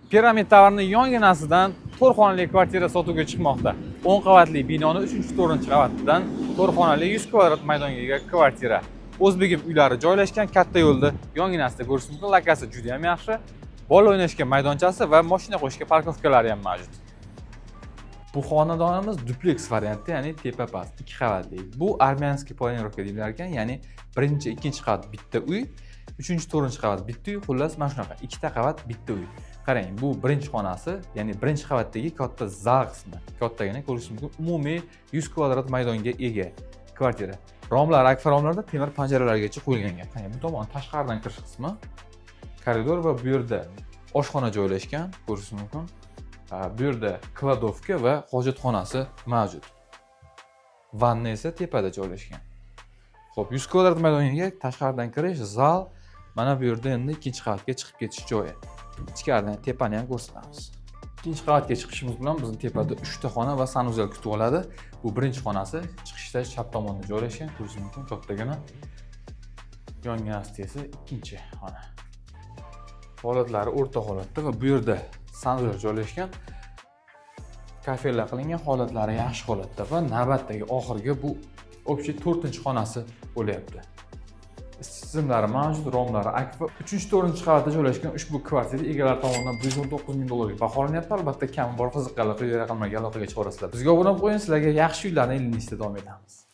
Piramid Tower'ning yonginasidan 4 xonali kvartira sotuvga chiqmoqda. 10 qavatli binoni 3-4 qavatdan 4 xonali 100 kvadrat maydonga ega kvartira. O'zbegim uylari joylashgan katta yo'lda yonginasida ko'rish mumkin. Lokatsiya juda ham yaxshi. Bola o'ynashga maydonchasi va mashina qo'yishga parkovkalari ham mavjud. Bu xonadonimiz dupleks variantda, ya'ni tepa-past 2 qavatli. Bu armyanskiy planirovka deyilgan ekan, ya'ni birinchi, ikkinchi qavat bitta uy, uchinchi, to'rtinchi qavat bitta uy, xullas mana shunaqa ikkita qavat bitta uy. Qarang, bu birinchi xonasi, ya'ni birinchi qavatdagi katta zal qismi. Kattagina ko'rish mumkin. Umumiy 100 kvadrat maydonga ega kvartira. Romlar, akfa romlarda temir panjaralargacha qo'yilgan. Qarang, bu tomon tashqaridan kirish qismi, koridor va bu yerda oshxona joylashgan, ko'rish mumkin. Bu yerda kladovka va hojatxonasi mavjud. Vanna esa tepada joylashgan. Xo'p, 100 kvadrat maydonga tashqaridan kirish, zal, mana bu yerda endi ikkinchi qavatga chiqib ketish joyi. Ichkaridan tepani ham ko'rsatamiz. Ikkinchi qavatga chiqishimiz bilan bizning tepada 3 ta xona va sanuzel kutib oladi. Bu birinchi xonasi, chiqishda chap tomonda joylashgan, ko'rish mumkin, kattagina. Yonginasida esa ikkinchi xona. Holatlari o'rta holatda va bu yerda sanuzel joylashgan. Kafelar qilingan, holatlari yaxshi holatda va navbatdagi oxirgi bu общий 4-xonasi bo'lyapti. Tizimlari mavjud, romlari akfa. 3-4 qavatda joylashgan ushbu kvartira egalari tomonidan 119 ming dollarga baholanyapti. Albatta, kam bor qiziqqanlar quyida raqamlarga aloqaga chiqarasizlar. Bizga obuna bo'lib qo'ying, sizlarga yaxshi uylarni ilinishda davom etamiz.